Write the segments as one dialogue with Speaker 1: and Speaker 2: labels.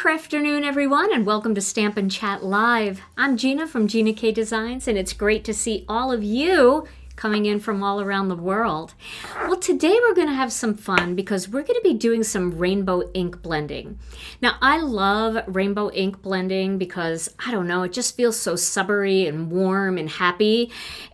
Speaker 1: Crafternoon, everyone, and welcome to Stamp and Chat Live. I'm Gina from Gina K Designs, and it's great to see all of you coming in from all around the world. Well, today we're going to have some fun because we're going to be doing some rainbow ink blending. Now, I love rainbow ink blending because, I don't know, it just feels so summery and warm and happy.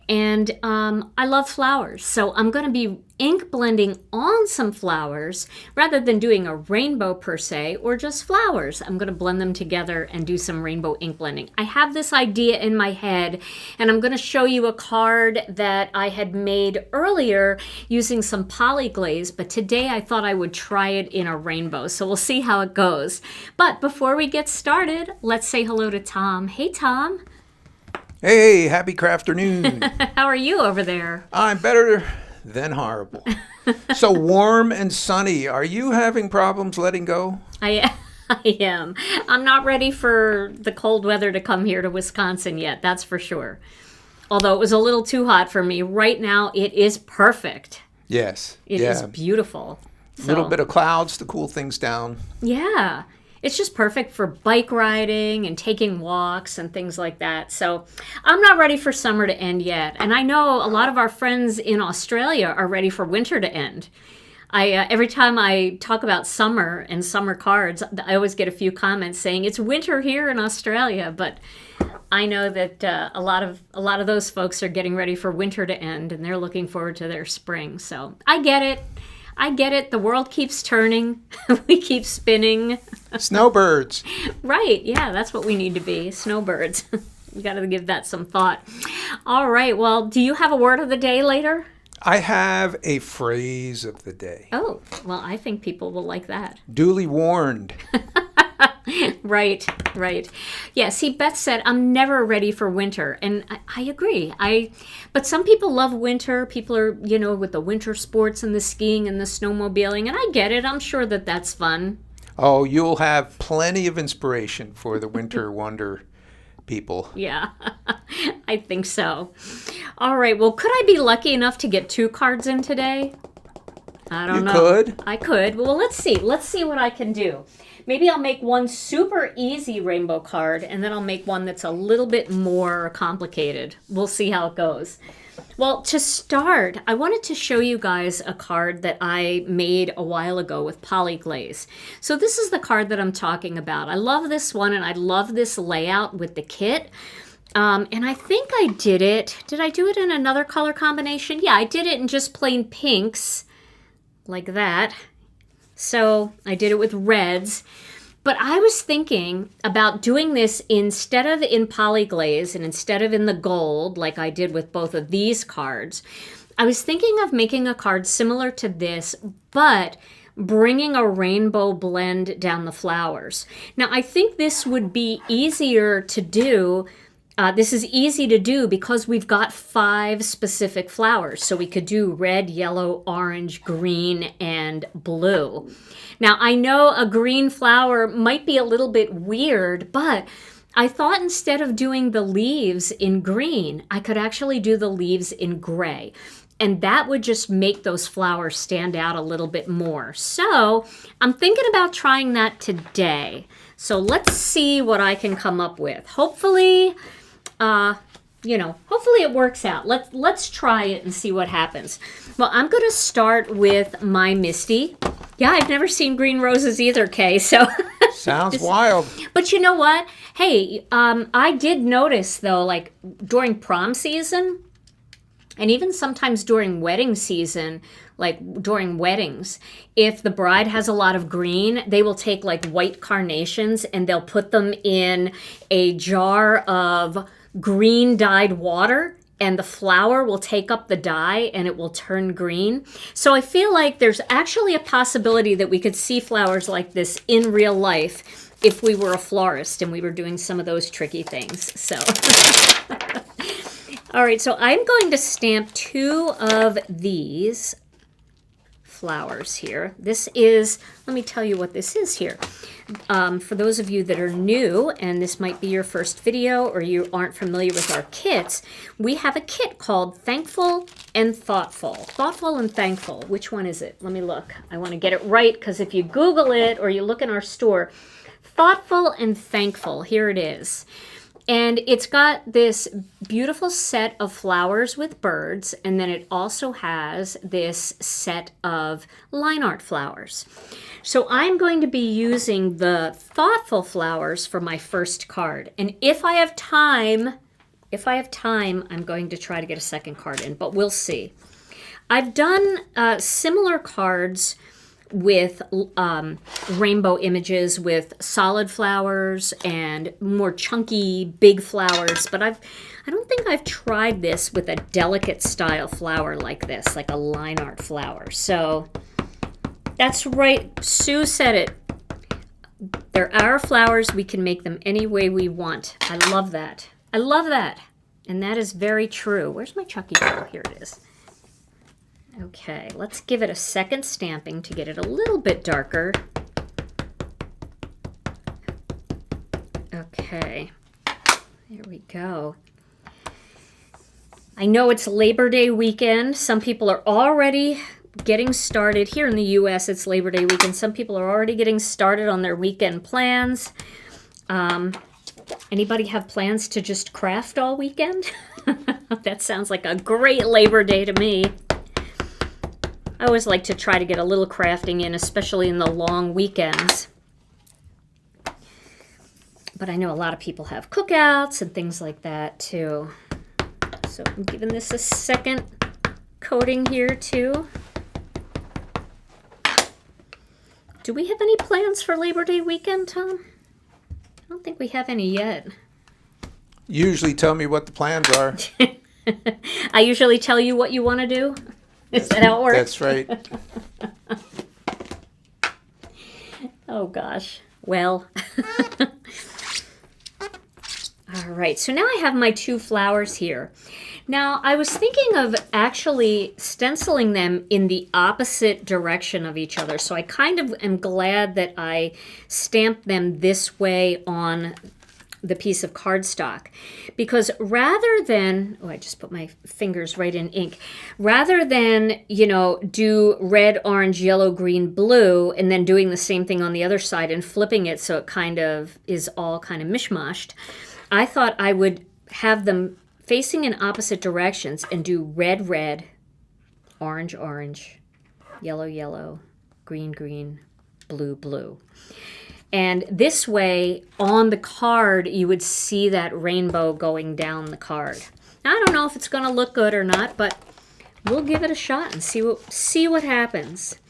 Speaker 1: And I love flowers, so I'm going to be ink blending on some flowers rather than doing a rainbow per se or just flowers. I'm going to blend them together and do some rainbow ink blending. I have this idea in my head, and I'm going to show you a card that I had made earlier using some poly glaze, but today I thought I would try it in a rainbow, so we'll see how it goes. But before we get started, let's say hello to Tom. Hey, Tom.
Speaker 2: Hey, happy crafternoon.
Speaker 1: How are you over there?
Speaker 2: I'm better than horrible. So warm and sunny. Are you having problems letting go?
Speaker 1: I am. I'm not ready for the cold weather to come here to Wisconsin yet, that's for sure. Although it was a little too hot for me. Right now, it is perfect.
Speaker 2: Yes.
Speaker 1: It is beautiful.
Speaker 2: A little bit of clouds to cool things down.
Speaker 1: Yeah. It's just perfect for bike riding and taking walks and things like that. So I'm not ready for summer to end yet. And I know a lot of our friends in Australia are ready for winter to end. Every time I talk about summer and summer cards, I always get a few comments saying it's winter here in Australia. But I know that a lot of those folks are getting ready for winter to end, and they're looking forward to their spring. So I get it. The world keeps turning. We keep spinning.
Speaker 2: Snowbirds.
Speaker 1: Right. Yeah, that's what we need to be. Snowbirds. You got to give that some thought. All right. Well, do you have a word of the day later?
Speaker 2: I have a phrase of the day.
Speaker 1: Oh, well, I think people will like that.
Speaker 2: Duly warned.
Speaker 1: Right. Yeah, see, Beth said, I'm never ready for winter. And I agree. But some people love winter. People are, with the winter sports and the skiing and the snowmobiling. And I get it. I'm sure that that's fun.
Speaker 2: Oh, you'll have plenty of inspiration for the winter wonder people.
Speaker 1: Yeah, I think so. All right. Well, could I be lucky enough to get 2 cards in today? I don't know.
Speaker 2: You could.
Speaker 1: I could. Well, let's see. Let's see what I can do. Maybe I'll make one super easy rainbow card, and then I'll make one that's a little bit more complicated. We'll see how it goes. Well, to start, I wanted to show you guys a card that I made a while ago with poly glaze. So this is the card that I'm talking about. I love this one, and I love this layout with the kit. And I think I did it. Did I do it in another color combination? Yeah, I did it in just plain pinks, like that. So I did it with reds, but I was thinking about doing this instead of in poly glaze and instead of in the gold, like I did with both of these cards. I was thinking of making a card similar to this, but bringing a rainbow blend down the flowers. Now, I think this would be easier to do. This is easy to do because we've got 5 specific flowers. So we could do red, yellow, orange, green, and blue. Now, I know a green flower might be a little bit weird, but I thought instead of doing the leaves in green, I could actually do the leaves in gray. And that would just make those flowers stand out a little bit more. So I'm thinking about trying that today. So let's see what I can come up with. Hopefully it works out. Let's try it and see what happens. Well, I'm going to start with my Misty. Yeah, I've never seen green roses either, Kay, so.
Speaker 2: Sounds wild.
Speaker 1: But you know what? Hey, I did notice, though, like during prom season, and even sometimes during wedding season, like during weddings, if the bride has a lot of green, they will take like white carnations and they'll put them in a jar of green dyed water, and the flower will take up the dye and it will turn green. So I feel like there's actually a possibility that we could see flowers like this in real life if we were a florist and we were doing some of those tricky things. So all right, so I'm going to stamp 2 of these flowers here. This is, let me tell you what this is here. For those of you that are new, and this might be your first video or you aren't familiar with our kits, we have a kit called Thankful and Thoughtful. Thoughtful and Thankful. Which one is it? Let me look. I want to get it right because if you Google it or you look in our store, Thoughtful and Thankful. Here it is. And it's got this beautiful set of flowers with birds, and then it also has this set of line art flowers. So I'm going to be using the thoughtful flowers for my first card. And if I have time, I'm going to try to get a second card in, but we'll see. I've done similar cards with rainbow images with solid flowers and more chunky big flowers, but I don't think I've tried this with a delicate style flower like this, like a line art flower. So that's right, Sue said it. They're our flowers, we can make them any way we want. I love that. I love that. And that is very true. Where's my Chucky doll? Here it is. Okay, let's give it a second stamping to get it a little bit darker. Okay, there we go. I know it's Labor Day weekend. Some people are already getting started. Here in the U.S., it's Labor Day weekend. Some people are already getting started on their weekend plans. Anybody have plans to just craft all weekend? That sounds like a great Labor Day to me. I always like to try to get a little crafting in, especially in the long weekends. But I know a lot of people have cookouts and things like that too. So I'm giving this a second coating here too. Do we have any plans for Labor Day weekend, Tom? I don't think we have any yet.
Speaker 2: Usually tell me what the plans are.
Speaker 1: I usually tell you what you want to do. Is that how it works?
Speaker 2: That's right.
Speaker 1: Oh, gosh. Well. All right. So now I have my two flowers here. Now, I was thinking of actually stenciling them in the opposite direction of each other. So I kind of am glad that I stamped them this way on the piece of cardstock, because rather than, oh, I just put my fingers right in ink, rather than, you know, do red, orange, yellow, green, blue, and then doing the same thing on the other side and flipping it so it kind of is all kind of mishmashed, I thought I would have them facing in opposite directions and do red, red, orange, orange, yellow, yellow, green, green, blue, blue. And this way, on the card, you would see that rainbow going down the card. Now, I don't know if it's going to look good or not, but we'll give it a shot and see what happens.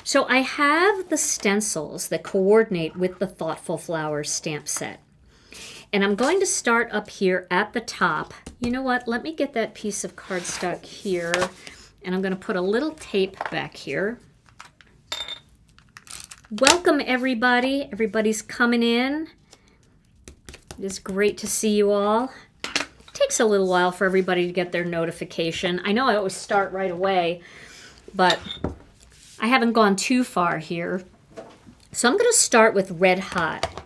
Speaker 1: So I have the stencils that coordinate with the Thoughtful Flowers stamp set. And I'm going to start up here at the top. You know what? Let me get that piece of cardstock here, and I'm going to put a little tape back here. Welcome, everybody. Everybody's coming in. It is great to see you all. It takes a little while for everybody to get their notification. I know I always start right away, but I haven't gone too far here. So I'm going to start with Red Hot.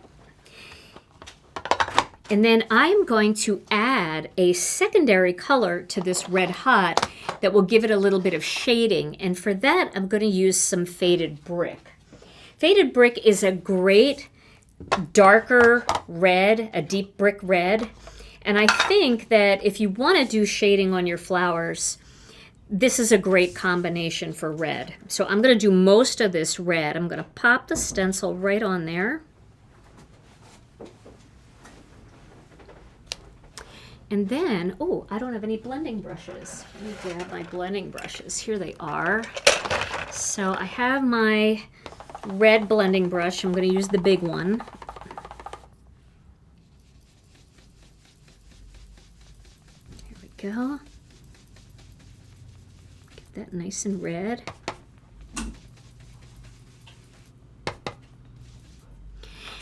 Speaker 1: And then I'm going to add a secondary color to this Red Hot that will give it a little bit of shading. And for that, I'm going to use some Faded Brick. Faded Brick is a great darker red, a deep brick red. And I think that if you want to do shading on your flowers, this is a great combination for red. So I'm going to do most of this red. I'm going to pop the stencil right on there. And then, oh, I don't have any blending brushes. Let me grab my blending brushes. Here they are. So I have my red blending brush. I'm going to use the big one. There we go. Get that nice and red.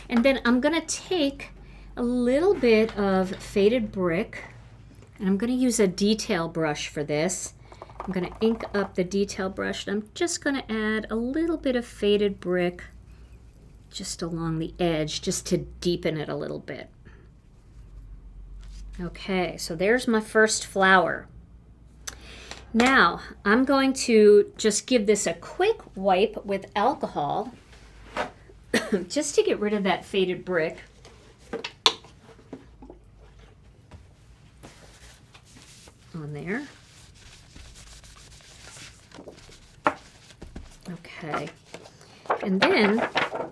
Speaker 1: And then I'm going to take a little bit of Faded Brick, and I'm going to use a detail brush for this. I'm going to ink up the detail brush, and I'm just going to add a little bit of Faded Brick just along the edge, just to deepen it a little bit. Okay, so there's my first flower. Now, I'm going to just give this a quick wipe with alcohol just to get rid of that faded brick. On there. Okay. And then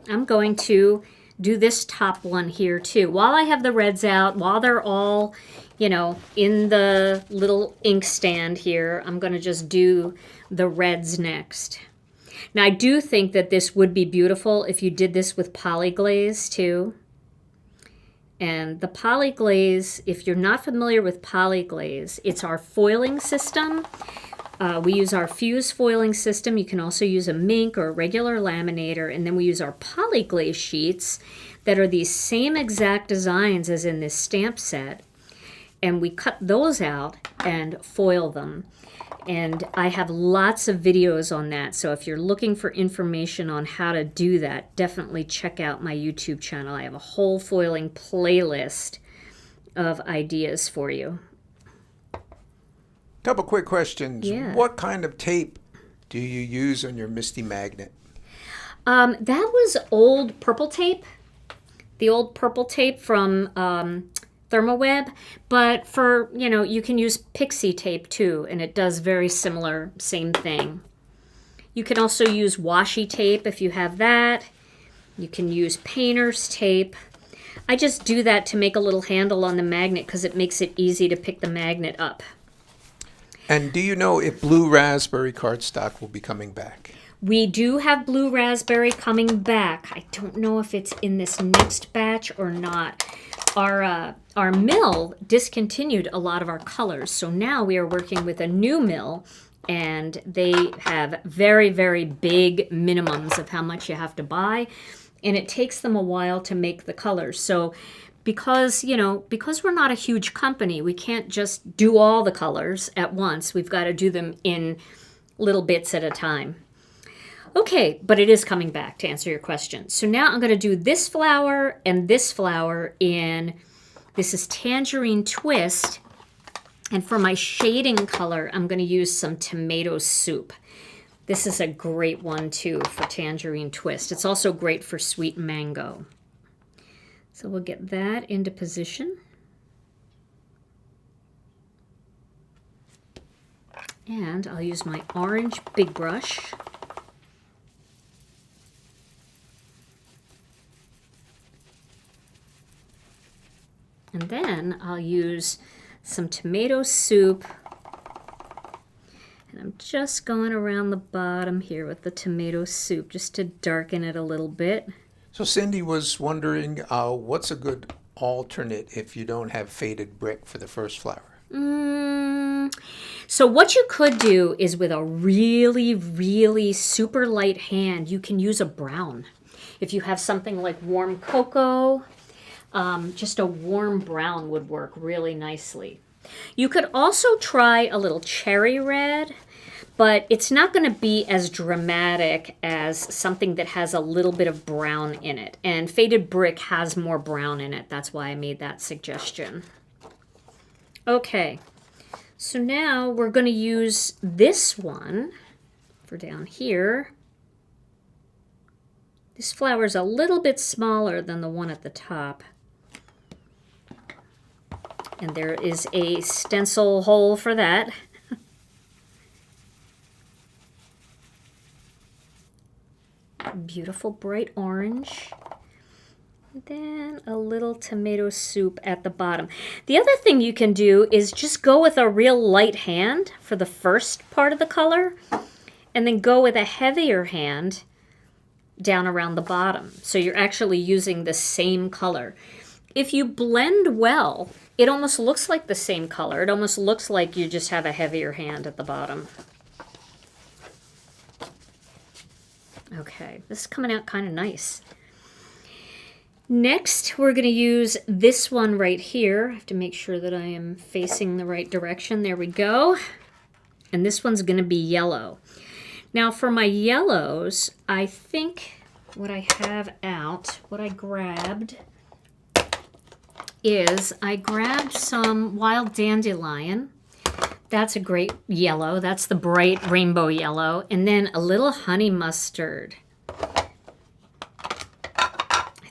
Speaker 1: I'm going to do this top one here too. While I have the reds out, while they're all, you know, in the little ink stand here, I'm going to just do the reds next. Now I do think that this would be beautiful if you did this with polyglaze too. And the polyglaze, if you're not familiar with polyglaze, it's our foiling system. We use our fuse foiling system. You can also use a mink or a regular laminator. And then we use our polyglaze sheets that are these same exact designs as in this stamp set. And we cut those out and foil them. And I have lots of videos on that. So if you're looking for information on how to do that, definitely check out my YouTube channel. I have a whole foiling playlist of ideas for you.
Speaker 2: Couple quick questions.
Speaker 1: Yeah.
Speaker 2: What kind of tape do you use on your Misty magnet?
Speaker 1: That was old purple tape. The old purple tape from Thermoweb. But for, you know, you can use pixie tape too, and it does very similar, same thing. You can also use washi tape if you have that. You can use painter's tape. I just do that to make a little handle on the magnet because it makes it easy to pick the magnet up.
Speaker 2: And do you know if blue raspberry cardstock will be coming back?
Speaker 1: We do have blue raspberry coming back. I don't know if it's in this next batch or not. Our mill discontinued a lot of our colors, so now we are working with a new mill, and they have very, very big minimums of how much you have to buy, and it takes them a while to make the colors. So because we're not a huge company, we can't just do all the colors at once. We've got to do them in little bits at a time. Okay, but it is coming back to answer your question. So now I'm going to do this flower and this flower in, this is Tangerine Twist. And for my shading color, I'm going to use some tomato soup. This is a great one too for Tangerine Twist. It's also great for sweet mango. So we'll get that into position. And I'll use my orange big brush. And then I'll use some tomato soup. And I'm just going around the bottom here with the tomato soup just to darken it a little bit.
Speaker 2: So Cindy was wondering, what's a good alternate if you don't have faded brick for the first flower?
Speaker 1: So what you could do is with a really, really super light hand, you can use a brown. If you have something like warm cocoa, just a warm brown would work really nicely. You could also try a little cherry red, but it's not going to be as dramatic as something that has a little bit of brown in it. And faded brick has more brown in it. That's why I made that suggestion. Okay, so now we're going to use this one for down here. This flower is a little bit smaller than the one at the top. And there is a stencil hole for that. Beautiful bright orange. Then a little tomato soup at the bottom. The other thing you can do is just go with a real light hand for the first part of the color, and then go with a heavier hand down around the bottom. So you're actually using the same color. If you blend well, it almost looks like the same color. It almost looks like you just have a heavier hand at the bottom. Okay, this is coming out kind of nice. Next, we're going to use this one right here. I have to make sure that I am facing the right direction. There we go. And this one's going to be yellow. Now for my yellows, I think what I have out, what I grabbed is I grabbed some wild dandelion. That's a great yellow. That's the bright rainbow yellow. And then a little honey mustard.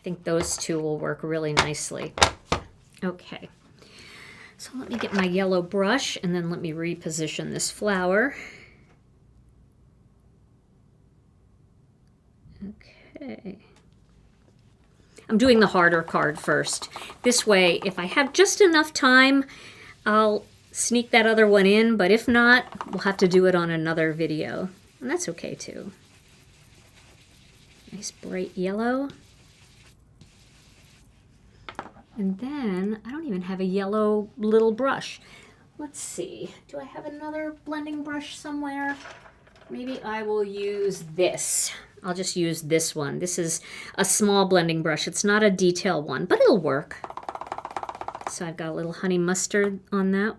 Speaker 1: think those two will work really nicely. Okay. So let me get my yellow brush and then let me reposition this flower. Okay. I'm doing the harder card first. This way, if I have just enough time, I'll sneak that other one in, but if not, we'll have to do it on another video. And that's okay too. Nice bright yellow. And then, I don't even have a yellow little brush. Let's see, do I have another blending brush somewhere? Maybe I will use this. I'll just use this one. This is a small blending brush. It's not a detail one, but it'll work. So I've got a little honey mustard on that.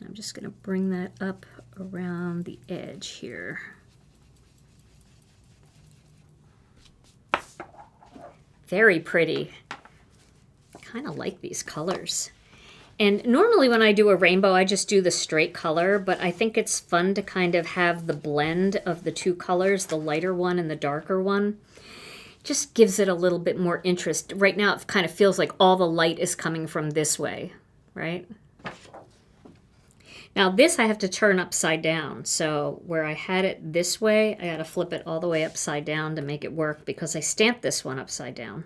Speaker 1: I'm just going to bring that up around the edge here. Very pretty. I kind of like these colors. And normally when I do a rainbow, I just do the straight color, but I think it's fun to kind of have the blend of the two colors, the lighter one and the darker one. Just gives it a little bit more interest. Right now it kind of feels like all the light is coming from this way, right? Now this I have to turn upside down. So where I had it this way, I got to flip it all the way upside down to make it work because I stamped this one upside down.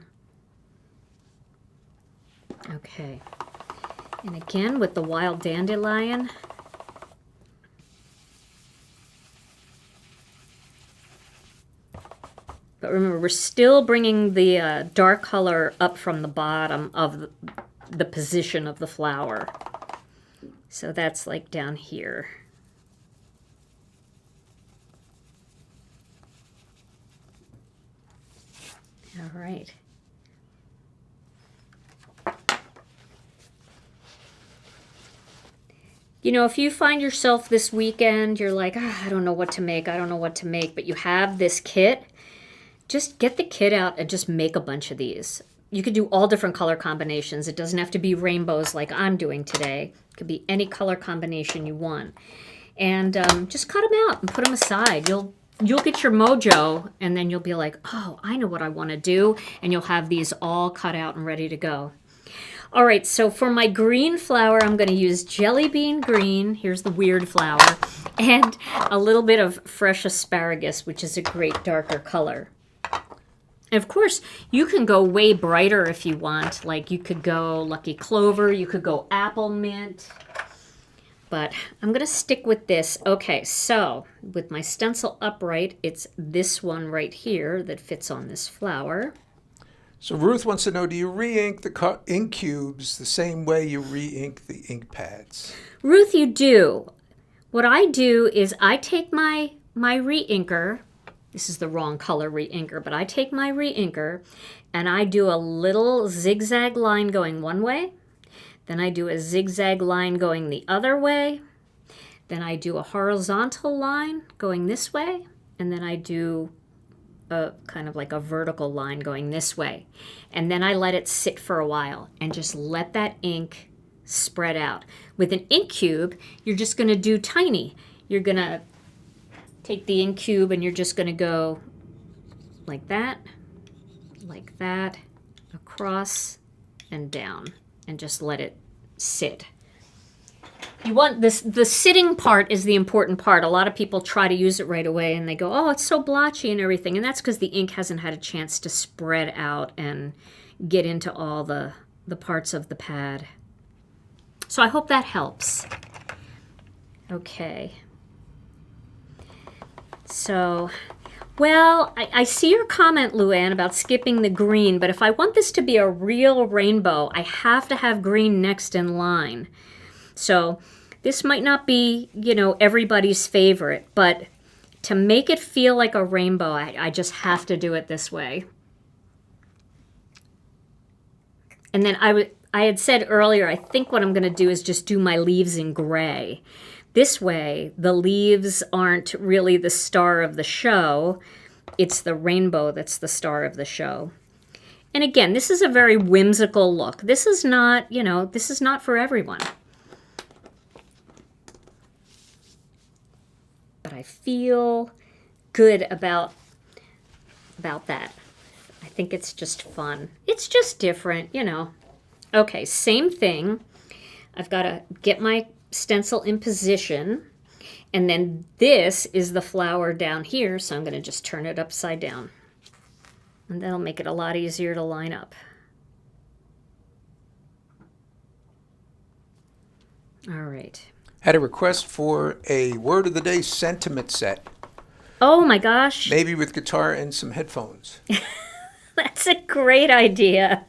Speaker 1: Okay. And again with the wild dandelion. But remember, we're still bringing the dark color up from the bottom of the position of the flower. So that's like down here. All right. You know, if you find yourself this weekend, you're like, I don't know what to make, I don't know what to make, but you have this kit, just get the kit out and just make a bunch of these. You could do all different color combinations. It doesn't have to be rainbows like I'm doing today. It could be any color combination you want. And just cut them out and put them aside. You'll get your mojo, and then you'll be like, oh, I know what I want to do. And you'll have these all cut out and ready to go. All right, so for my green flower, I'm going to use jelly bean green. Here's the weird flower. And a little bit of fresh asparagus, which is a great darker color. And of course, you can go way brighter if you want. Like you could go Lucky Clover, you could go Apple Mint. But I'm going to stick with this. Okay, so with my stencil upright, it's this one right here that fits on this flower.
Speaker 2: So Ruth wants to know, do you re-ink the ink cubes the same way you re-ink the ink pads?
Speaker 1: Ruth, you do. What I do is I take my re-inker. This is the wrong color re-inker, but I take my re-inker and I do a little zigzag line going one way. Then I do a zigzag line going the other way. Then I do a horizontal line going this way. And then I do a kind of like a vertical line going this way. And then I let it sit for a while and just let that ink spread out. With an ink cube, you're just going to do tiny. You're going to take the ink cube and you're just going to go like that, across and down, and just let it sit. You want this, the sitting part is the important part. A lot of people try to use it right away and they go, oh, it's so blotchy and everything. And that's because the ink hasn't had a chance to spread out and get into all the parts of the pad. So I hope that helps. Okay. So, well, I see your comment, Luann, about skipping the green, but if I want this to be a real rainbow, I have to have green next in line. So this might not be, you know, everybody's favorite, but to make it feel like a rainbow, I just have to do it this way. And then I had said earlier, I think what I'm going to do is just do my leaves in gray. This way, the leaves aren't really the star of the show. It's the rainbow that's the star of the show. And again, this is a very whimsical look. This is not, you know, this is not for everyone. But I feel good about that. I think it's just fun. It's just different, you know. Okay, same thing. I've got to get my stencil in position. And then this is the flower down here, so I'm going to just turn it upside down. And that'll make it a lot easier to line up. All right.
Speaker 2: Had a request for a word of the day sentiment set.
Speaker 1: Oh my gosh.
Speaker 2: Maybe with guitar and some headphones.
Speaker 1: That's a great idea.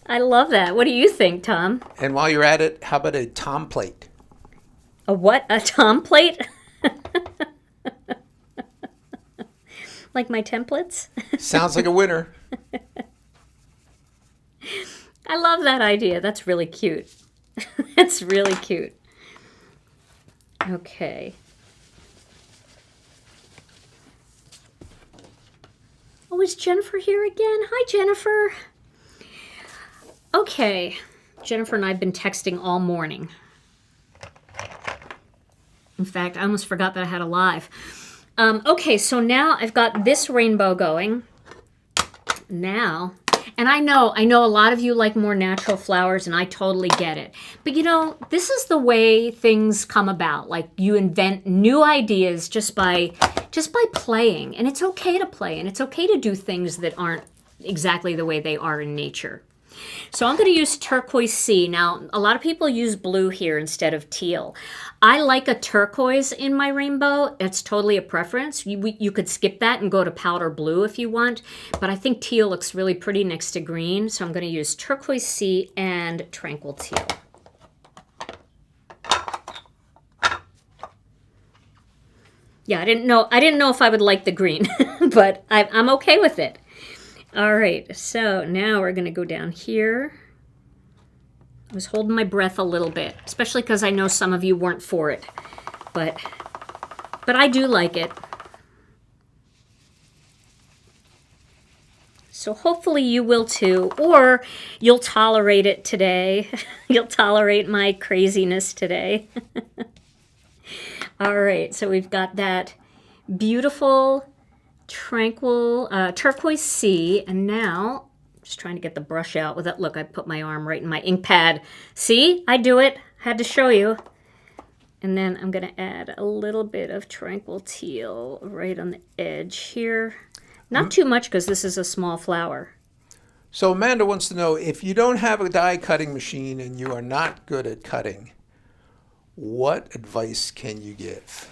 Speaker 1: I love that. What do you think, Tom?
Speaker 2: And while you're at it, how about a tom plate?
Speaker 1: A what? A Tom plate? Like my templates?
Speaker 2: Sounds like a winner.
Speaker 1: I love that idea. That's really cute. That's really cute. Okay. Oh, is Jennifer here again? Hi, Jennifer. Okay. Jennifer and I have been texting all morning. In fact, I almost forgot that I had a live. Okay, so now I've got this rainbow going. Now, and I know a lot of you like more natural flowers, and I totally get it. But you know, this is the way things come about. Like, you invent new ideas just by playing, and it's okay to play, and it's okay to do things that aren't exactly the way they are in nature. So I'm going to use Turquoise Sea. Now, a lot of people use blue here instead of teal. I like a turquoise in my rainbow. It's totally a preference. You could skip that and go to powder blue if you want, but I think teal looks really pretty next to green, so I'm going to use Turquoise Sea and Tranquil Teal. Yeah, I didn't know if I would like the green, but I'm okay with it. All right, so now we're going to go down here. I was holding my breath a little bit, especially because I know some of you weren't for it, but I do like it. So hopefully you will too, or you'll tolerate it today. You'll tolerate my craziness today. All right, so we've got that beautiful tranquil turquoise sea, and now just trying to get the brush out with it. Look, I put my arm right in my ink pad. See, I do it. Had to show you. And then I'm going to add a little bit of Tranquil Teal right on the edge here. Not too much because this is a small flower.
Speaker 2: So Amanda wants to know, if you don't have a die cutting machine and you are not good at cutting, what advice can you give?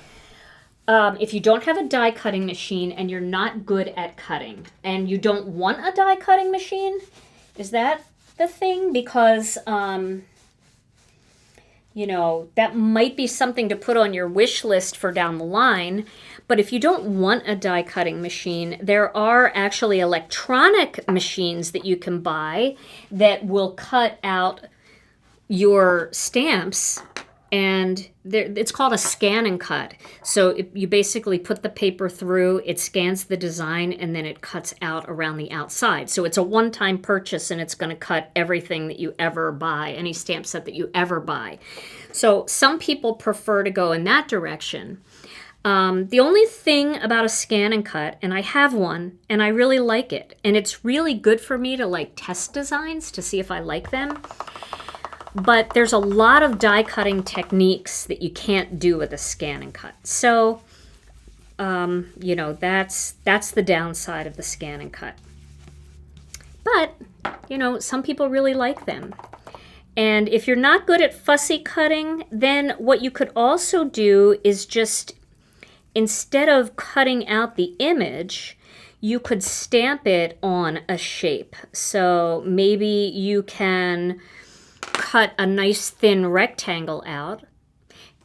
Speaker 1: If you don't have a die cutting machine and you're not good at cutting, and you don't want a die cutting machine, is that the thing? Because, you know, that might be something to put on your wish list for down the line. But if you don't want a die cutting machine, there are actually electronic machines that you can buy that will cut out your stamps. And it's called a scan and cut. So you basically put the paper through, it scans the design, and then it cuts out around the outside. So it's a one-time purchase, and it's going to cut everything that you ever buy, any stamp set that you ever buy. So some people prefer to go in that direction. The only thing about a scan and cut, and I have one, and I really like it, and it's really good for me to like test designs to see if I like them. But there's a lot of die cutting techniques that you can't do with a scan and cut. So, you know, that's the downside of the scan and cut. But, you know, some people really like them. And if you're not good at fussy cutting, then what you could also do is just, instead of cutting out the image, you could stamp it on a shape. So maybe you can cut a nice thin rectangle out,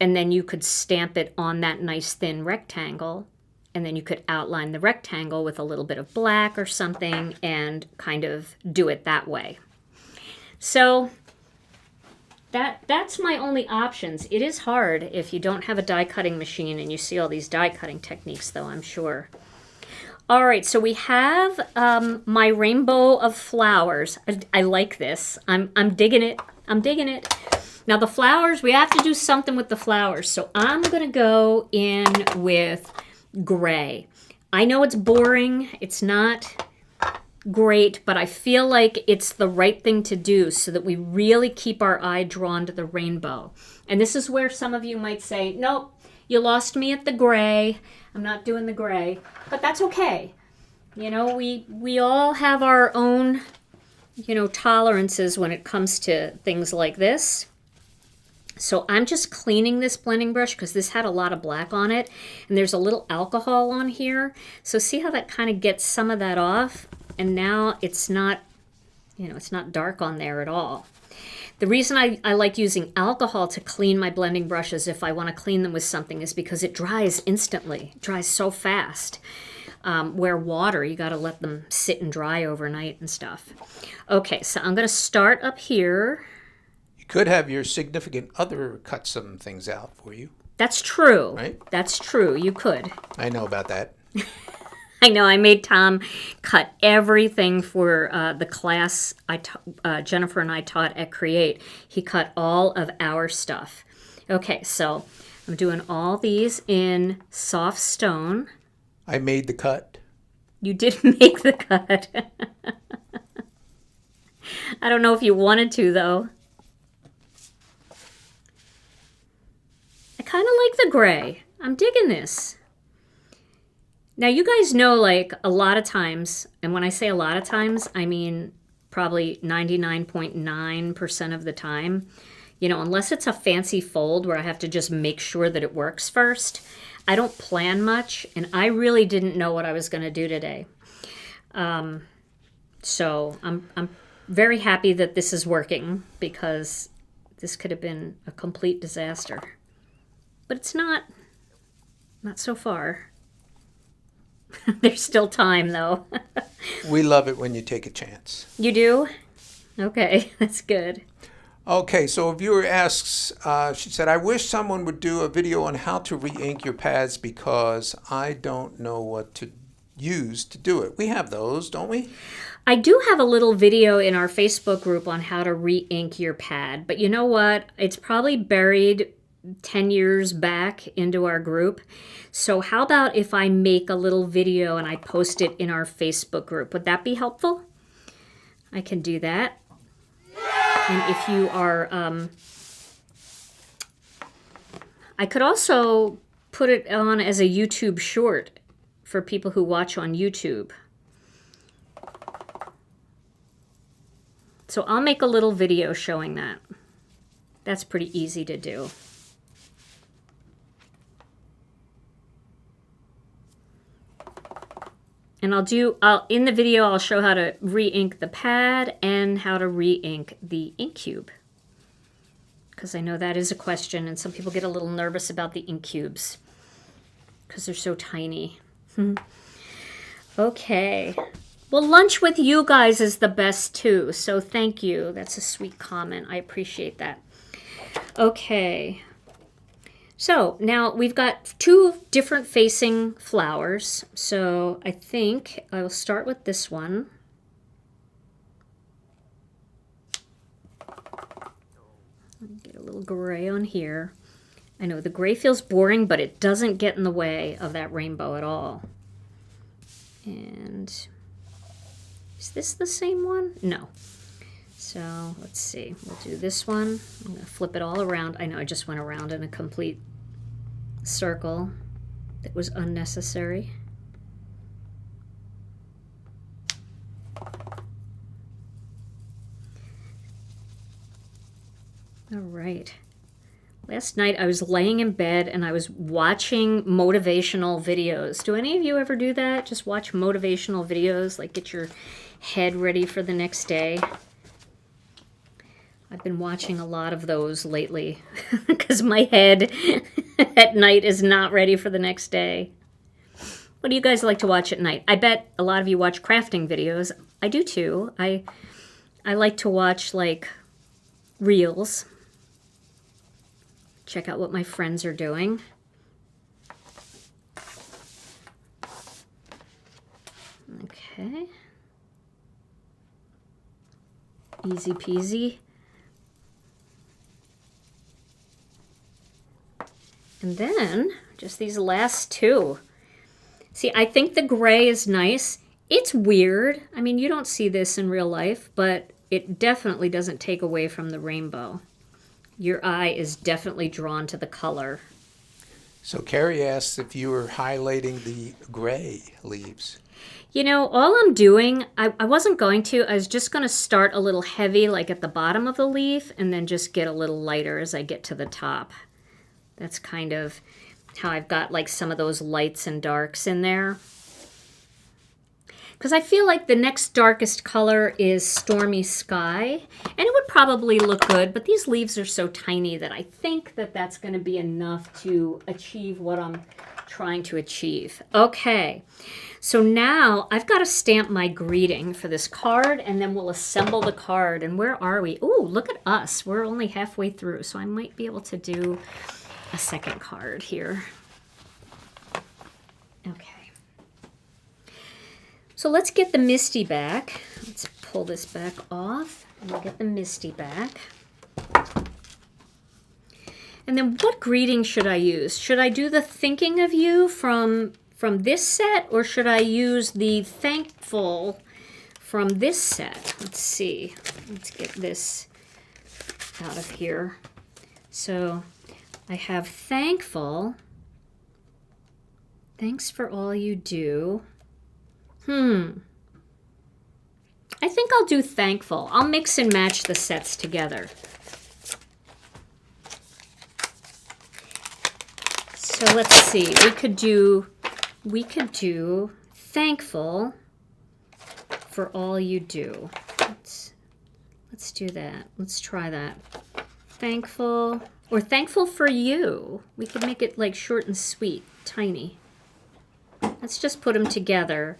Speaker 1: and then you could stamp it on that nice thin rectangle, and then you could outline the rectangle with a little bit of black or something and kind of do it that way. So that's my only options. It is hard if you don't have a die cutting machine, and you see all these die cutting techniques though, I'm sure. All right, so we have my rainbow of flowers. I like this. I'm digging it. I'm digging it. Now the flowers, we have to do something with the flowers. So I'm going to go in with gray. I know it's boring. It's not great, but I feel like it's the right thing to do so that we really keep our eye drawn to the rainbow. And this is where some of you might say, nope, you lost me at the gray. I'm not doing the gray, but that's okay. You know, we all have our own, you know, tolerances when it comes to things like this. So I'm just cleaning this blending brush because this had a lot of black on it, and there's a little alcohol on here. So see how that kind of gets some of that off, and now it's not, you know, it's not dark on there at all. The reason I like using alcohol to clean my blending brushes if I want to clean them with something is because it dries instantly. It dries so fast. Where water, you got to let them sit and dry overnight and stuff. Okay, so I'm going to start up here.
Speaker 2: You could have your significant other cut some things out for you.
Speaker 1: That's true.
Speaker 2: Right?
Speaker 1: That's true. You could.
Speaker 2: I know about that.
Speaker 1: I know. I made Tom cut everything for the class Jennifer and I taught at Create. He cut all of our stuff. Okay, so I'm doing all these in soft stone.
Speaker 2: I made the cut.
Speaker 1: You did make the cut. I don't know if you wanted to, though. I kind of like the gray. I'm digging this. Now, you guys know, like, a lot of times, and when I say a lot of times, I mean probably 99.9% of the time, you know, unless it's a fancy fold where I have to just make sure that it works first, I don't plan much, and I really didn't know what I was going to do today. So I'm very happy that this is working, because this could have been a complete disaster. But it's not so far. There's still time, though.
Speaker 2: We love it when you take a chance.
Speaker 1: You do? Okay, that's good.
Speaker 2: Okay, so a viewer asks, she said, I wish someone would do a video on how to re-ink your pads because I don't know what to use to do it. We have those, don't we?
Speaker 1: I do have a little video in our Facebook group on how to re-ink your pad, but you know what? It's probably buried 10 years back into our group. So how about if I make a little video and I post it in our Facebook group? Would that be helpful? I can do that. And if you are, I could also put it on as a YouTube short for people who watch on YouTube. So I'll make a little video showing that. That's pretty easy to do. And in the video, I'll show how to re-ink the pad and how to re-ink the ink cube. Because I know that is a question, and some people get a little nervous about the ink cubes because they're so tiny. Okay. Well, lunch with you guys is the best too, so thank you. That's a sweet comment. I appreciate that. Okay. So now we've got two different facing flowers. So I think I will start with this one. Get a little gray on here. I know the gray feels boring, but it doesn't get in the way of that rainbow at all. And is this the same one? No. So let's see, we'll do this one. I'm going to flip it all around. I know I just went around in a complete circle that was unnecessary. All right. Last night I was laying in bed and I was watching motivational videos. Do any of you ever do that? Just watch motivational videos, like get your head ready for the next day? I've been watching a lot of those lately because my head at night is not ready for the next day. What do you guys like to watch at night? I bet a lot of you watch crafting videos. I do too. I like to watch like reels. Check out what my friends are doing. Okay. Easy peasy. And then, just these last two. See, I think the gray is nice. It's weird. I mean, you don't see this in real life, but it definitely doesn't take away from the rainbow. Your eye is definitely drawn to the color.
Speaker 2: So Carrie asks if you were highlighting the gray leaves.
Speaker 1: You know, all I'm doing, I wasn't going to, I was just going to start a little heavy, like at the bottom of the leaf, and then just get a little lighter as I get to the top. That's kind of how I've got like some of those lights and darks in there. Because I feel like the next darkest color is Stormy Sky, and it would probably look good, but these leaves are so tiny that I think that that's going to be enough to achieve what I'm trying to achieve. Okay, so now I've got to stamp my greeting for this card, and then we'll assemble the card. And where are we? Ooh, look at us. We're only halfway through, so I might be able to do a second card here. Okay. So let's get the Misty back. Let's pull this back off, and we'll get the Misty back. And then what greeting should I use? Should I do the Thinking of You from this set, or should I use the Thankful from this set? Let's see. Let's get this out of here. So I have Thankful. Thanks for all you do. I think I'll do Thankful. I'll mix and match the sets together. So let's see. We could do Thankful for all you do. Let's do that. Let's try that. Thankful, or Thankful for you. We could make it like short and sweet, tiny. Let's just put them together.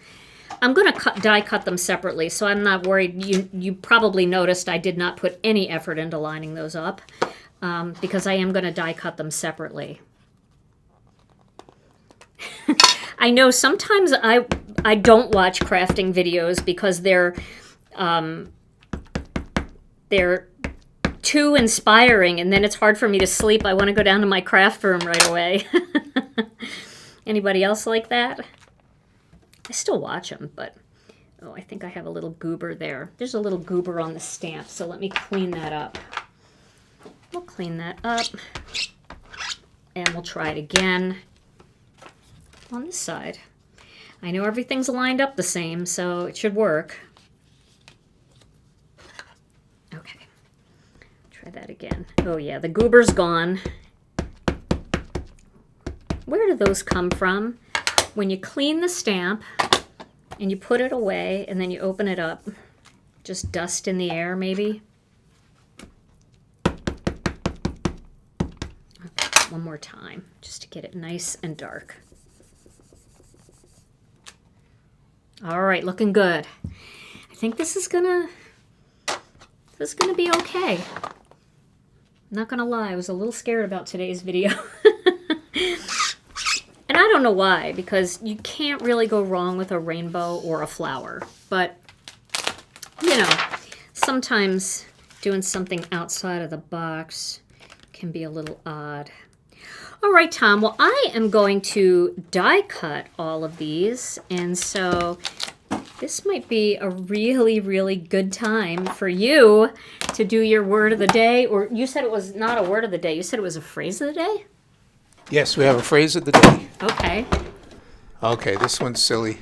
Speaker 1: I'm going to die cut them separately, so I'm not worried. You probably noticed I did not put any effort into lining those up because I am going to die cut them separately. I know sometimes I don't watch crafting videos because they're too inspiring, and then it's hard for me to sleep. I want to go down to my craft room right away. Anybody else like that? I still watch them, but oh, I think I have a little goober there. There's a little goober on the stamp, so let me clean that up. We'll clean that up, and we'll try it again on this side. I know everything's lined up the same, so it should work. Okay, try that again. Oh yeah, the goober's gone. Where do those come from? When you clean the stamp and you put it away and then you open it up, just dust in the air maybe. Okay, one more time just to get it nice and dark. All right, looking good. I think this is gonna be okay. I'm not gonna lie, I was a little scared about today's video. And I don't know why, because you can't really go wrong with a rainbow or a flower. But, you know, sometimes doing something outside of the box can be a little odd. All right, Tom. Well, I am going to die cut all of these. And so this might be a really, really good time for you to do your word of the day. Or you said it was not a word of the day. You said it was a phrase of the day?
Speaker 2: Yes, we have a phrase of the day.
Speaker 1: Okay.
Speaker 2: Okay, this one's silly.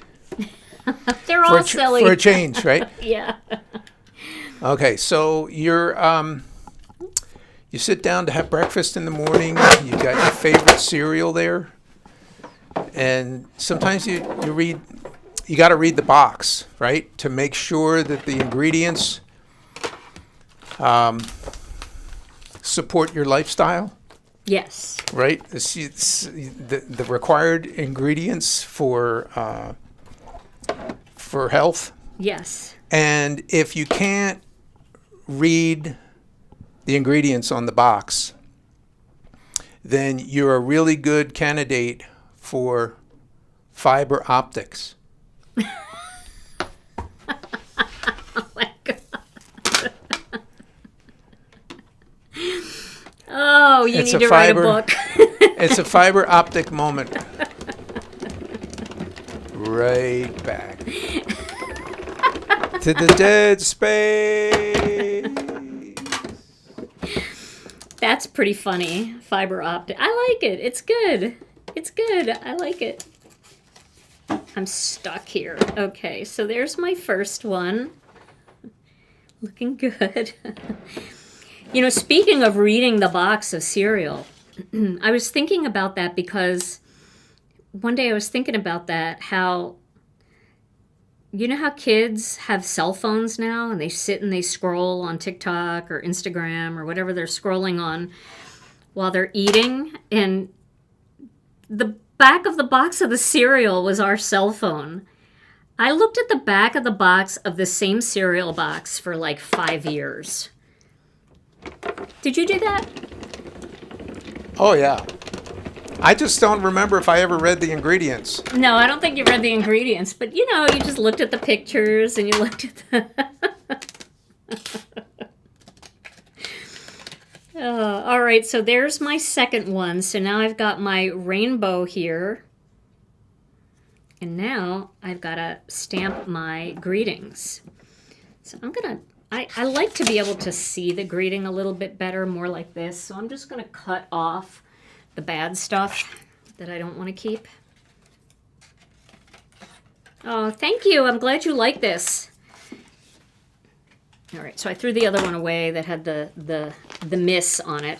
Speaker 1: They're all silly.
Speaker 2: For a change, right?
Speaker 1: Yeah.
Speaker 2: Okay, so you sit down to have breakfast in the morning. You got your favorite cereal there, and sometimes you got to read the box, right, to make sure that the ingredients support your lifestyle.
Speaker 1: Yes.
Speaker 2: Right? The required ingredients for health.
Speaker 1: Yes.
Speaker 2: And if you can't read the ingredients on the box, then you're a really good candidate for fiber optics.
Speaker 1: Oh my God. Oh, you need to write a book.
Speaker 2: It's a fiber optic moment. Right back. to the dead space.
Speaker 1: That's pretty funny. Fiber optic. I like it. It's good. It's good. I like it. I'm stuck here. Okay, so there's my first one. Looking good. You know, speaking of reading the box of cereal, I was thinking about that because one day I was thinking about that, how, you know how kids have cell phones now and they sit and they scroll on TikTok or Instagram or whatever they're scrolling on while they're eating, and the back of the box of the cereal was our cell phone. I looked at the back of the box of the same cereal box for like 5 years. Did you do that?
Speaker 2: Oh, yeah. I just don't remember if I ever read the ingredients.
Speaker 1: No, I don't think you read the ingredients, but you know, you just looked at the pictures and you looked at the... all right, so there's my second one. So now I've got my rainbow here. And now I've got to stamp my greetings. So I'm going to... I like to be able to see the greeting a little bit better, more like this. So I'm just going to cut off the bad stuff that I don't want to keep. Oh, thank you. I'm glad you like this. All right, so I threw the other one away that had the miss on it.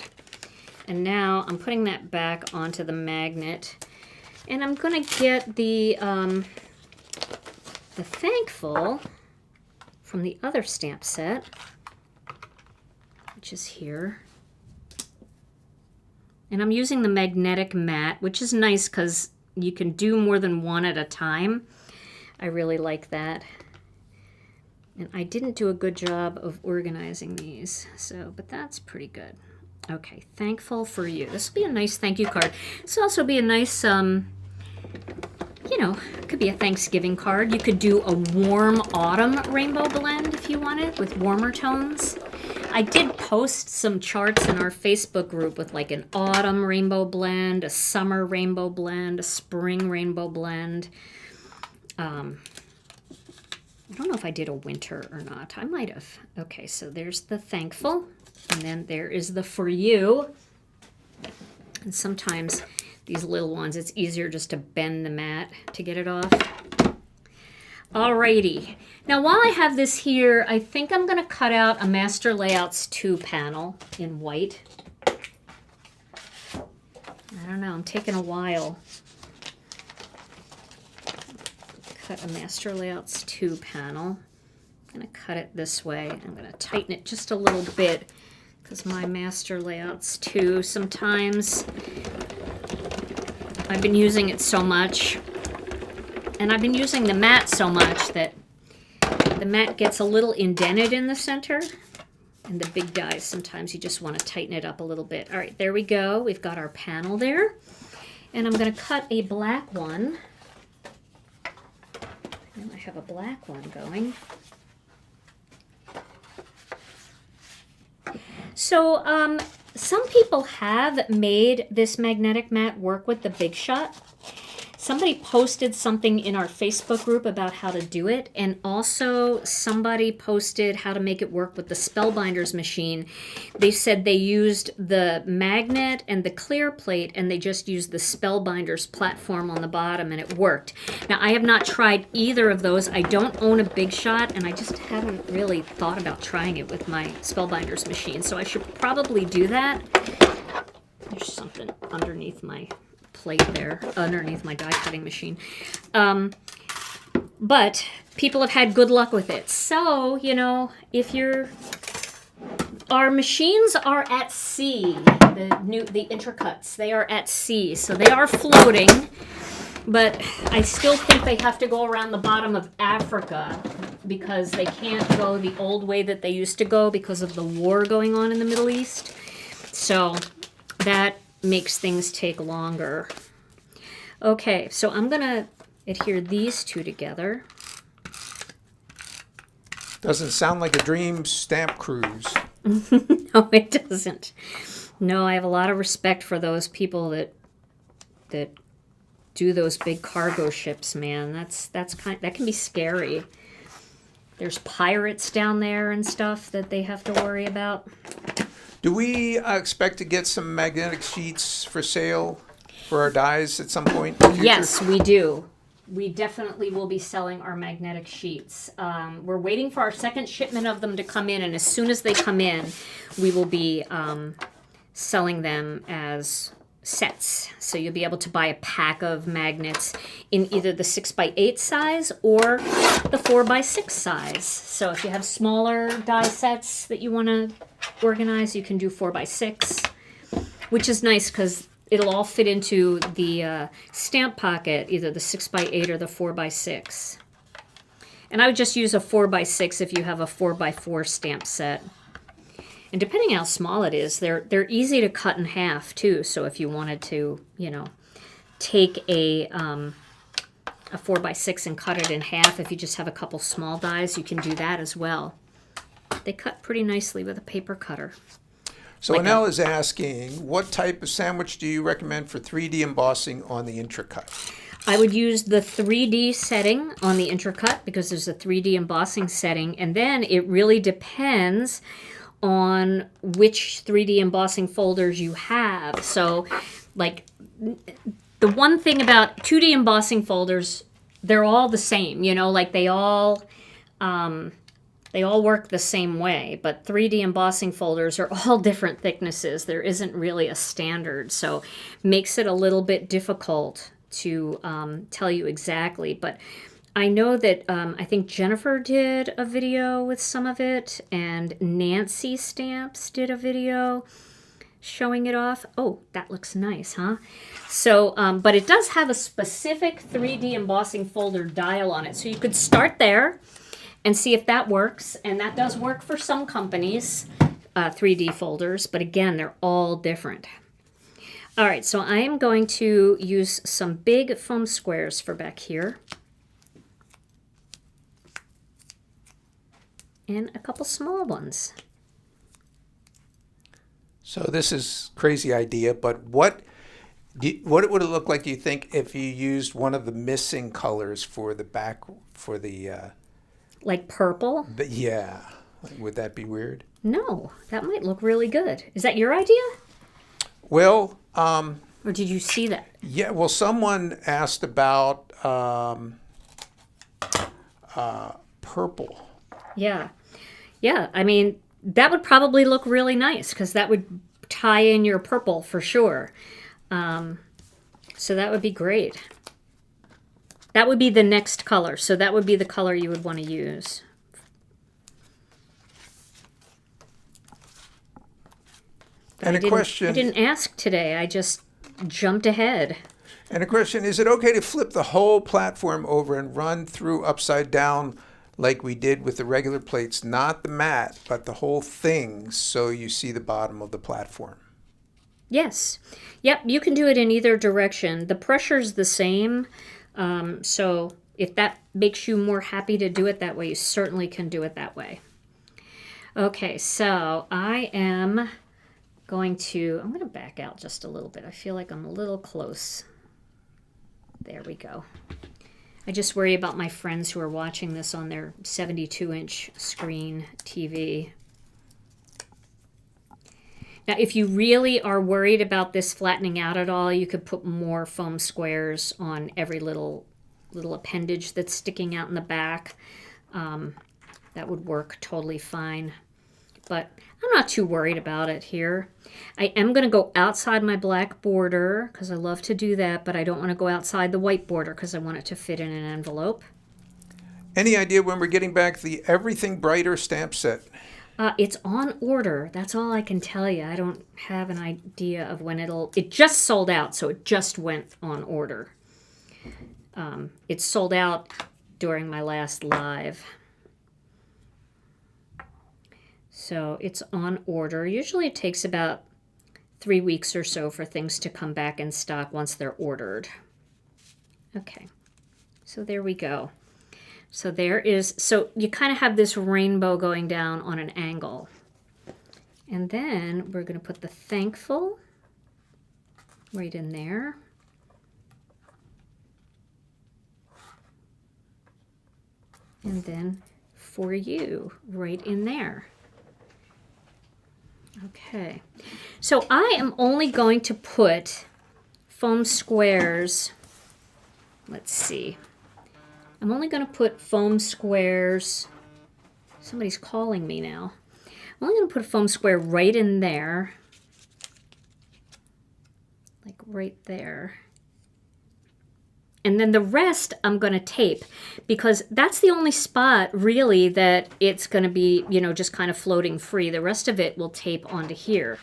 Speaker 1: And now I'm putting that back onto the magnet. And I'm going to get the Thankful from the other stamp set, which is here. And I'm using the magnetic mat, which is nice because you can do more than one at a time. I really like that. And I didn't do a good job of organizing these, but that's pretty good. Okay, thankful for you. This will be a nice thank you card. This will also be a nice, you know, it could be a Thanksgiving card. You could do a warm autumn rainbow blend if you wanted, with warmer tones. I did post some charts in our Facebook group with like an autumn rainbow blend, a summer rainbow blend, a spring rainbow blend. I don't know if I did a winter or not. I might have. Okay, so there's the thankful, and then there is the for you. And sometimes these little ones, it's easier just to bend the mat to get it off. Alrighty. Now while I have this here, I think I'm going to cut out a Master Layouts 2 panel in white. I don't know, I'm taking a while. Cut a Master Layouts 2 panel. I'm going to cut it this way. I'm going to tighten it just a little bit because my Master Layouts 2, sometimes I've been using it so much, and I've been using the mat so much that the mat gets a little indented in the center, and the big dies, sometimes you just want to tighten it up a little bit. All right, there we go. We've got our panel there, and I'm going to cut a black one. And I have a black one going. So some people have made this magnetic mat work with the Big Shot. Somebody posted something in our Facebook group about how to do it, and also somebody posted how to make it work with the Spellbinders machine. They said they used the magnet and the clear plate, and they just used the Spellbinders platform on the bottom, and it worked. Now, I have not tried either of those. I don't own a Big Shot, and I just haven't really thought about trying it with my Spellbinders machine, so I should probably do that. There's something underneath my plate there, underneath my die cutting machine. But people have had good luck with it. So, you know, our machines are at sea, the Intracuts, they are at sea, so they are floating, but I still think they have to go around the bottom of Africa because they can't go the old way that they used to go because of the war going on in the Middle East. So that makes things take longer. Okay, so I'm gonna adhere these two together.
Speaker 2: Doesn't sound like a dream stamp cruise.
Speaker 1: No, it doesn't. No, I have a lot of respect for those people that do those big cargo ships, man. That can be scary. There's pirates down there and stuff that they have to worry about.
Speaker 2: Do we expect to get some magnetic sheets for sale for our dies at some point in the future?
Speaker 1: Yes, we do. We definitely will be selling our magnetic sheets. We're waiting for our second shipment of them to come in, and as soon as they come in, we will be selling them as sets. So you'll be able to buy a pack of magnets in either the 6x8 size or the 4x6 size. So if you have smaller die sets that you want to organize, you can do 4x6, which is nice because it'll all fit into the stamp pocket, either the 6x8 or the 4x6. And I would just use a 4x6 if you have a 4x4 stamp set. And depending how small it is, they're easy to cut in half too. So if you wanted to, you know, take a 4x6 and cut it in half, if you just have a couple small dies, you can do that as well. They cut pretty nicely with a paper cutter.
Speaker 2: So
Speaker 1: Like
Speaker 2: Annelle is asking, what type of sandwich do you recommend for 3D embossing on the intracut?
Speaker 1: I would use the 3D setting on the intracut because there's a 3D embossing setting, and then it really depends on which 3D embossing folders you have. So, like, the one thing about 2D embossing folders, they're all the same, you know, like they all work the same way, but 3D embossing folders are all different thicknesses. There isn't really a standard, so makes it a little bit difficult to tell you exactly. But I know that I think Jennifer did a video with some of it, and Nancy Stamps did a video showing it off. Oh, that looks nice, huh? So, but it does have a specific 3D embossing folder dial on it, so you could start there and see if that works. And that does work for some companies, 3D folders, but again, they're all different. All right, so I am going to use some big foam squares for back here. And a couple small ones.
Speaker 2: So this is a crazy idea, but what would it look like, do you think, if you used one of the missing colors for the back, for the...
Speaker 1: Like purple?
Speaker 2: But yeah, would that be weird?
Speaker 1: No, that might look really good. Is that your idea?
Speaker 2: Well,
Speaker 1: or did you see that?
Speaker 2: yeah, well, someone asked about purple.
Speaker 1: Yeah. Yeah, I mean, that would probably look really nice because that would tie in your purple for sure. So that would be great. That would be the next color. So that would be the color you would want to use. But
Speaker 2: And a question...
Speaker 1: I didn't ask today. I just jumped ahead.
Speaker 2: And a question, is it okay to flip the whole platform over and run through upside down like we did with the regular plates, not the mat, but the whole thing, so you see the bottom of the platform?
Speaker 1: Yes. Yep, you can do it in either direction. The pressure's the same, so if that makes you more happy to do it that way, you certainly can do it that way. Okay, so I'm going to back out just a little bit. I feel like I'm a little close. There we go. I just worry about my friends who are watching this on their 72-inch screen TV. Now, if you really are worried about this flattening out at all, you could put more foam squares on every little appendage that's sticking out in the back. That would work totally fine. But I'm not too worried about it here. I am going to go outside my black border because I love to do that, but I don't want to go outside the white border because I want it to fit in an envelope.
Speaker 2: Any idea when we're getting back the Everything Brighter stamp set?
Speaker 1: It's on order. That's all I can tell you. I don't have an idea of when it just sold out, so it just went on order. It sold out during my last live. So it's on order. Usually it takes about 3 weeks or so for things to come back in stock once they're ordered. Okay, so there we go. So so you kind of have this rainbow going down on an angle. And then we're going to put the Thankful right in there. And then for you right in there. Okay, so I am only going to put foam squares. Let's see. I'm only going to put foam squares. Somebody's calling me now. I'm only going to put a foam square right in there. Like right there. And then the rest I'm going to tape, because that's the only spot really that it's going to be, you know, just kind of floating free. The rest of it will tape onto here.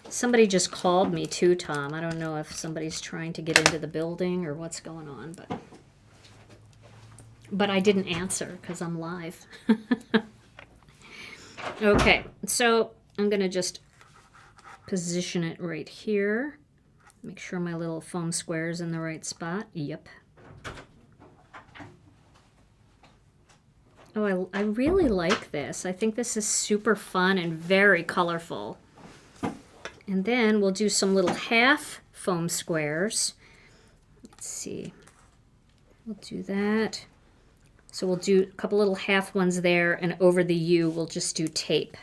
Speaker 1: Somebody just called me too, Tom. I don't know if somebody's trying to get into the building or what's going on, but I didn't answer because I'm live. Okay, so I'm going to just position it right here. Make sure my little foam square is in the right spot. Yep. Oh, I really like this. I think this is super fun and very colorful. And then we'll do some little half foam squares. Let's see. We'll do that. So we'll do a couple little half ones there, and over the U we'll just do tape.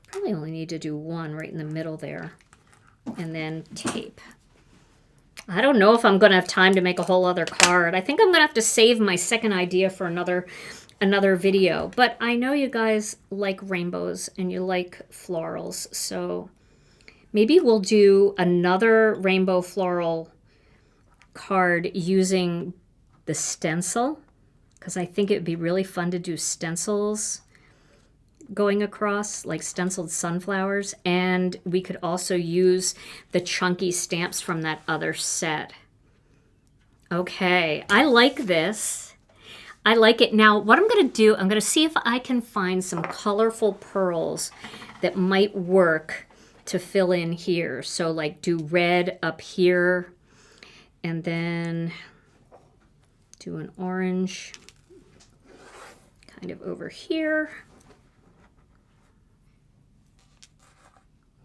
Speaker 1: Probably only need to do one right in the middle there. And then tape. I don't know if I'm going to have time to make a whole other card. I think I'm going to have to save my second idea for another video. But I know you guys like rainbows and you like florals. So maybe we'll do another rainbow floral card using the stencil, because I think it would be really fun to do stencils going across, like stenciled sunflowers, and we could also use the chunky stamps from that other set. Okay, I like this. I like it. Now, what I'm going to do, I'm going to see if I can find some colorful pearls that might work to fill in here. So like do red up here, and then do an orange kind of over here.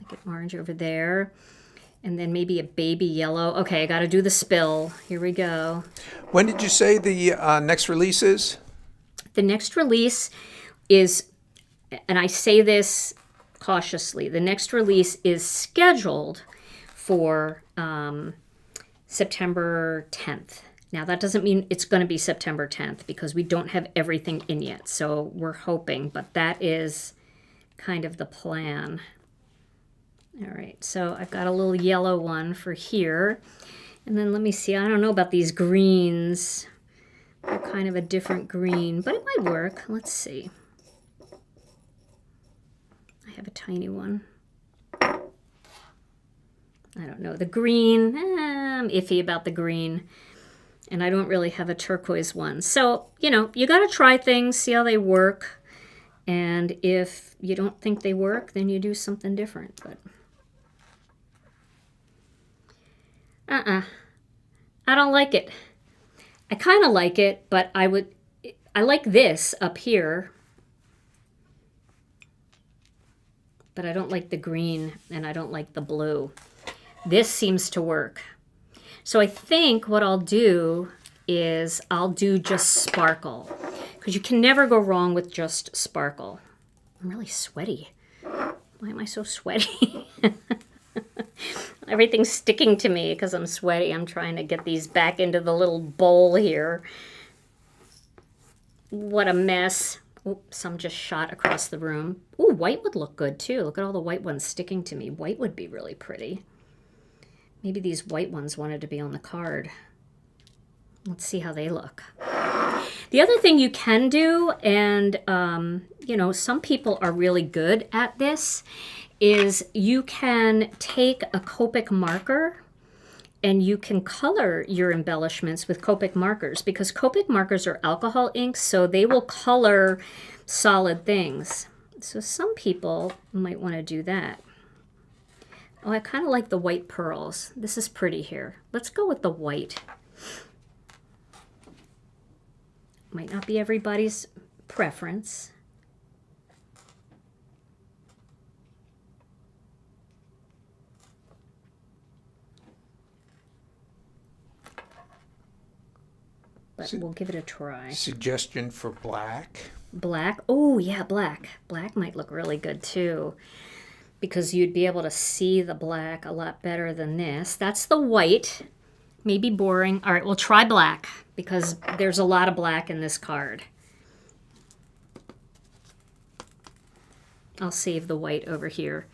Speaker 1: Like an orange over there. And then maybe a baby yellow. Okay, I got to do the spill. Here we go.
Speaker 2: When did you say the next release is?
Speaker 1: The next release is, and I say this cautiously, the next release is scheduled for September 10th. Now, that doesn't mean it's going to be September 10th because we don't have everything in yet. So we're hoping, but that is kind of the plan. All right, so I've got a little yellow one for here. And then let me see, I don't know about these greens. They're kind of a different green, but it might work. Let's see. I have a tiny one. I don't know. The green, I'm iffy about the green. And I don't really have a turquoise one. So, you know, you got to try things, see how they work. And if you don't think they work, then you do something different. But I don't like it. I kind of like it, but I like this up here. But I don't like the green and I don't like the blue. This seems to work. So I think what I'll do is I'll do just sparkle, because you can never go wrong with just sparkle. I'm really sweaty. Why am I so sweaty? Everything's sticking to me because I'm sweaty. I'm trying to get these back into the little bowl here. What a mess. Oops, some just shot across the room. Ooh, white would look good too. Look at all the white ones sticking to me. White would be really pretty. Maybe these white ones wanted to be on the card. Let's see how they look. The other thing you can do, and you know, some people are really good at this, is you can take a Copic marker and you can color your embellishments with Copic markers, because Copic markers are alcohol inks, so they will color solid things. So some people might want to do that. Oh, I kind of like the white pearls. This is pretty here. Let's go with the white. Might not be everybody's preference. but we'll give it a try.
Speaker 2: Suggestion for black.
Speaker 1: Black? Oh, yeah, black. Black might look really good, too, because you'd be able to see the black a lot better than this. That's the white. Maybe boring. All right, we'll try black, because there's a lot of black in this card. I'll save the white over here.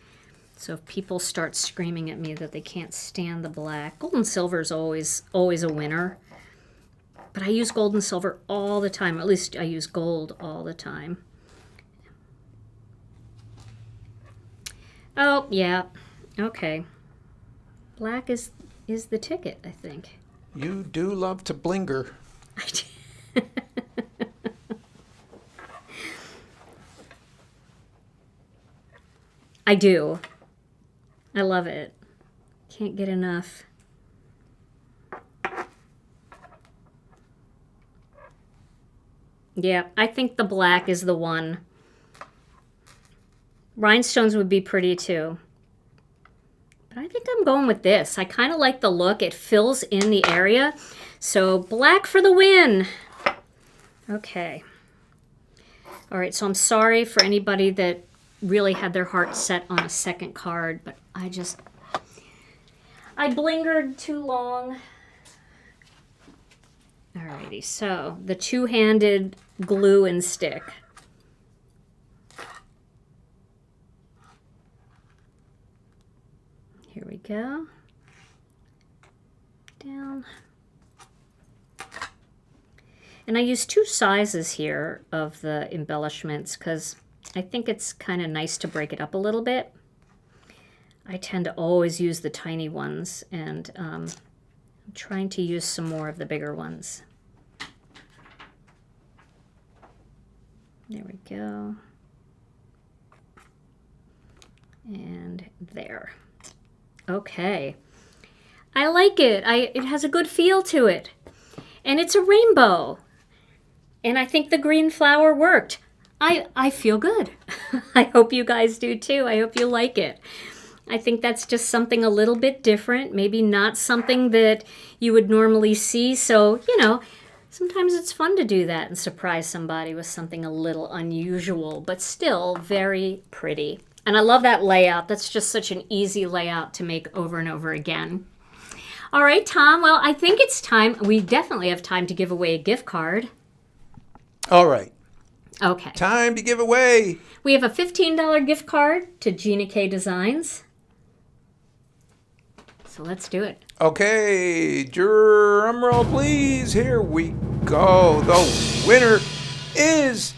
Speaker 1: So if people start screaming at me that they can't stand the black, gold and silver is always a winner. But I use gold and silver all the time. At least I use gold all the time. Oh, yeah. Okay. Black is the ticket, I think.
Speaker 2: You do love to blinger.
Speaker 1: I do. I do. I love it. Can't get enough. Yeah, I think the black is the one. Rhinestones would be pretty too. But I think I'm going with this. I kind of like the look. It fills in the area. So black for the win. Okay. All right, so I'm sorry for anybody that really had their heart set on a second card, but I blingered too long. Alrighty, so the two-handed glue and stick. Here we go. Down. And I use two sizes here of the embellishments because I think it's kind of nice to break it up a little bit. I tend to always use the tiny ones, and I'm trying to use some more of the bigger ones. There we go. And there. Okay. I like it. It has a good feel to it. And it's a rainbow. And I think the green flower worked. I feel good. I hope you guys do too. I hope you like it. I think that's just something a little bit different, maybe not something that you would normally see. So, you know, sometimes it's fun to do that and surprise somebody with something a little unusual, but still very pretty. And I love that layout. That's just such an easy layout to make over and over again. All right, Tom, well, I think it's time. We definitely have time to give away a gift card.
Speaker 2: All right.
Speaker 1: Okay.
Speaker 2: Time to give away.
Speaker 1: We have a $15 gift card to Gina K Designs. So let's do it.
Speaker 2: Okay, drum roll, please. Here we go. The winner is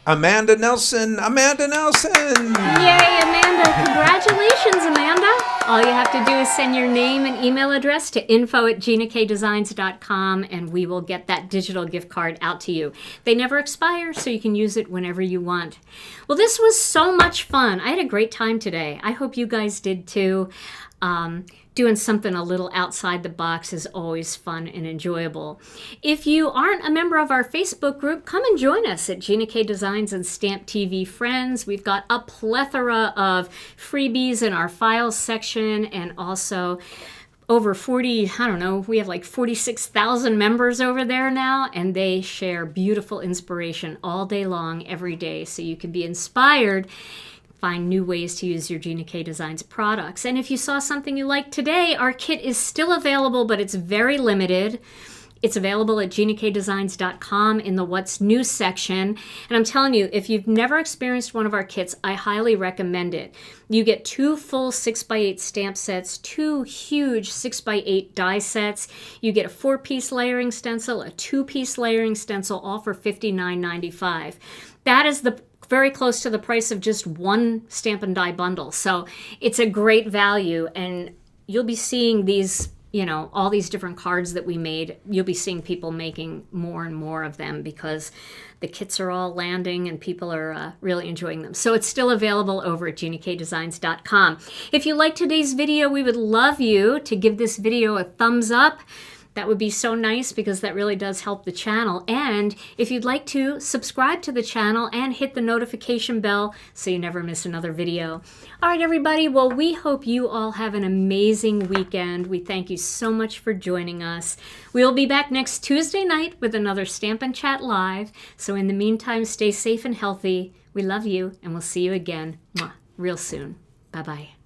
Speaker 2: Amanda Nelson. Amanda Nelson.
Speaker 1: Yay, Amanda. Congratulations, Amanda. All you have to do is send your name and email address to info@ginakdesigns.com, and we will get that digital gift card out to you. They never expire, so you can use it whenever you want. Well, this was so much fun. I had a great time today. I hope you guys did too. Doing something a little outside the box is always fun and enjoyable. If you aren't a member of our Facebook group, come and join us at Gina K Designs and Stamp TV Friends. We've got a plethora of freebies in our files section, and also over 40, I don't know, we have like 46,000 members over there now, and they share beautiful inspiration all day long, every day, so you can be inspired, find new ways to use your Gina K Designs products. And if you saw something you liked today, our kit is still available, but it's very limited. It's available at ginakdesigns.com in the What's New section. And I'm telling you, if you've never experienced one of our kits, I highly recommend it. You get 2 full 6x8 stamp sets, 2 huge 6x8 die sets. You get a 4-piece layering stencil, a 2-piece layering stencil, all for $59.95. That is very close to the price of just one Stamp and Die bundle. So it's a great value, and you'll be seeing these, you know, all these different cards that we made. You'll be seeing people making more and more of them because the kits are all landing and people are really enjoying them. So it's still available over at ginakdesigns.com. If you liked today's video, we would love you to give this video a thumbs up. That would be so nice because that really does help the channel. And if you'd like to, subscribe to the channel and hit the notification bell so you never miss another video. All right, everybody. Well, we hope you all have an amazing weekend. We thank you so much for joining us. We'll be back next Tuesday night with another Stampin' Chat Live. So in the meantime, stay safe and healthy. We love you, and we'll see you again real soon. Bye-bye.